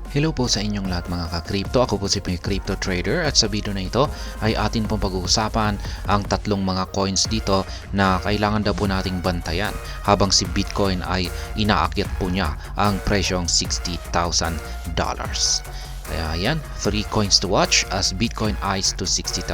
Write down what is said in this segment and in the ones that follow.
Hello po sa inyong lahat mga ka-crypto. Ako po si Pinoy Crypto Trader at sa video na ito ay atin pong pag-uusapan ang tatlong mga coins dito na kailangan daw po nating bantayan habang si Bitcoin ay inaakyat po niya ang presyong $60,000. Kaya yan, 3 coins to watch as Bitcoin eyes to $60,000.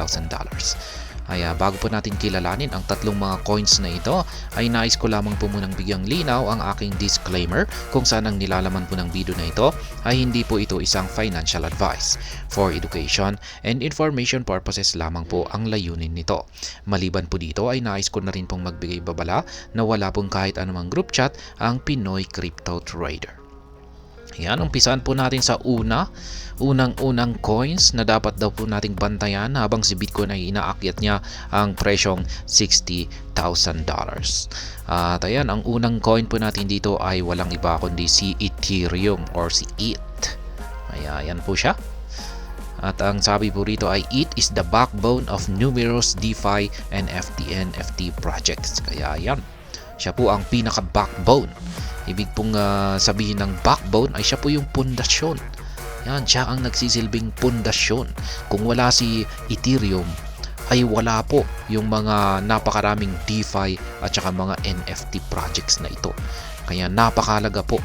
Kaya bago po natin kilalanin ang tatlong mga coins na ito, ay nais ko lamang po munang bigyang linaw ang aking disclaimer kung saan ang nilalaman po ng video na ito ay hindi po ito isang financial advice. For education and information purposes lamang po ang layunin nito. Maliban po dito ay nais ko na rin pong magbigay babala na wala pong kahit anumang group chat ang Pinoy Crypto Trader. Yan, umpisahan po natin sa unang coins na dapat daw po nating bantayan habang si Bitcoin ay inaakyat niya ang presyong $60,000. At ayan, ang unang coin po natin dito ay walang iba kundi si Ethereum or si ETH. Ayan po siya. At ang sabi po rito ay ETH is the backbone of numerous DeFi and NFT projects. Kaya yan, siya po ang pinaka-backbone. Ibig pong sabihin ng backbone ay siya po yung pundasyon. Yan, siya ang nagsisilbing pundasyon. Kung wala si Ethereum, ay wala po yung mga napakaraming DeFi at saka mga NFT projects na ito. Kaya napakalaga po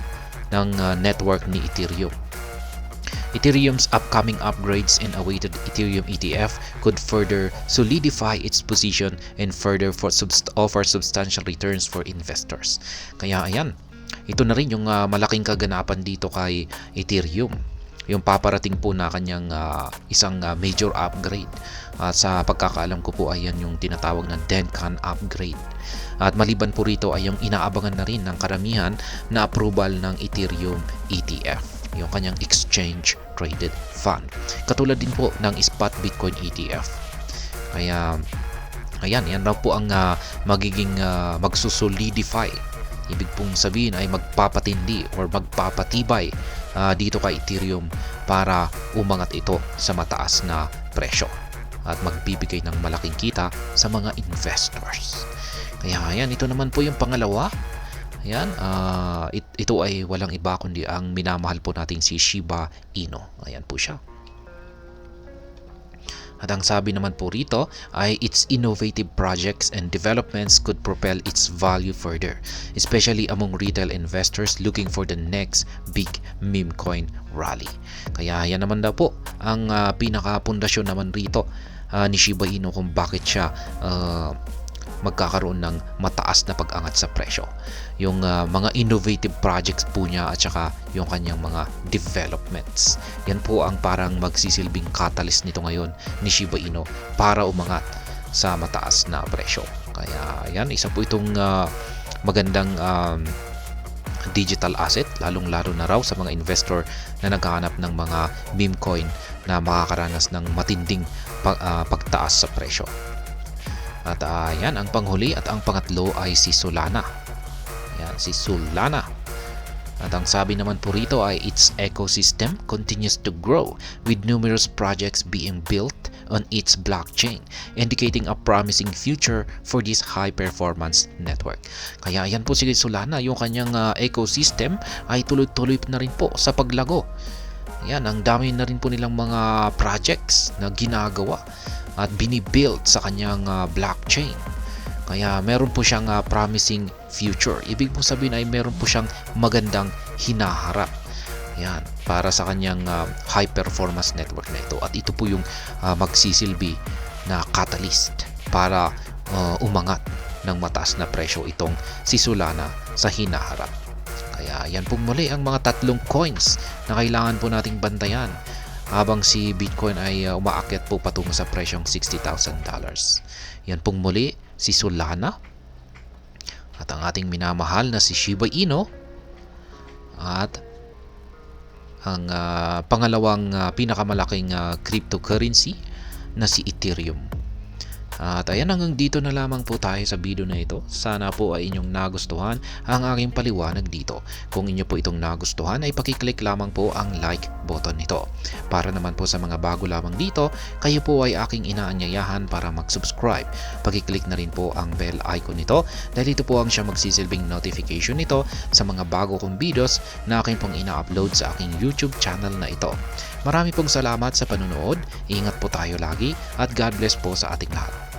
ng network ni Ethereum. Ethereum's upcoming upgrades and awaited Ethereum ETF could further solidify its position and further offer substantial returns for investors. Kaya ayan, ito na rin yung malaking kaganapan dito kay Ethereum. Yung paparating po na kanyang isang major upgrade. Sa pagkakaalam ko po ay yan yung tinatawag na Denkan upgrade. At maliban po rito ay yung inaabangan na rin ng karamihan na approval ng Ethereum ETF, yung kanyang exchange traded fund. Katulad din po ng spot Bitcoin ETF. Kaya ayan, yan raw po ang magiging magsusolidify. Ibig pong sabihin ay magpapatindi or magpapatibay dito kay Ethereum para umangat ito sa mataas na presyo at magbibigay ng malaking kita sa mga investors. Kaya ayan, ito naman po yung pangalawa. Ayan, ito ay walang iba kundi ang minamahal po nating si Shiba Inu. Ayan po siya. At ang sabi naman po rito ay its innovative projects and developments could propel its value further, especially among retail investors looking for the next big meme coin rally. Kaya yan naman daw po ang pinaka-pundasyon naman rito ni Shiba Inu kung bakit siya magkakaroon ng mataas na pag-angat sa presyo. Yung mga innovative projects po niya at saka yung kanyang mga developments. Yan po ang parang magsisilbing catalyst nito ngayon ni Shiba Inu para umangat sa mataas na presyo. Kaya yan, isa po itong magandang digital asset, lalong-lalo na raw sa mga investor na naghahanap ng mga meme coin na makakaranas ng matinding pagtaas sa presyo. At yan, ang panghuli at ang pangatlo ay si Solana. Yan, si Solana. At ang sabi naman po rito ay its ecosystem continues to grow with numerous projects being built on its blockchain, indicating a promising future for this high-performance network. Kaya yan po si Solana, yung kanyang ecosystem ay tuloy-tuloy na rin po sa paglago. Yan, ang dami na rin po nilang mga projects na ginagawa at binibuild sa kanyang blockchain. Kaya meron po siyang promising future. Ibig po sabihin ay meron po siyang magandang hinaharap. Yan, para sa kanyang high performance network na ito. At ito po yung magsisilbi na catalyst para umangat ng mataas na presyo itong si Solana sa hinaharap. Kaya yan po muli ang mga tatlong coins na kailangan po nating bantayan habang si Bitcoin ay umaakyat po patungo sa presyong $60,000. Yan pong muli si Solana at ang ating minamahal na si Shiba Inu at ang pangalawang pinakamalaking cryptocurrency na si Ethereum. At ayan, hanggang dito na lamang po tayo sa video na ito. Sana po ay inyong nagustuhan ang aking paliwanag dito. Kung inyo po itong nagustuhan ay pakiclick lamang po ang like button nito. Para naman po sa mga bago lamang dito, kayo po ay aking inaanyayahan para mag-subscribe. Pag-click na rin po ang bell icon nito dahil ito po ang siya magsisilbing notification nito sa mga bago kong videos na akin pong ina-upload sa aking YouTube channel na ito. Marami pong salamat sa panunood, ingat po tayo lagi at God bless po sa ating lahat.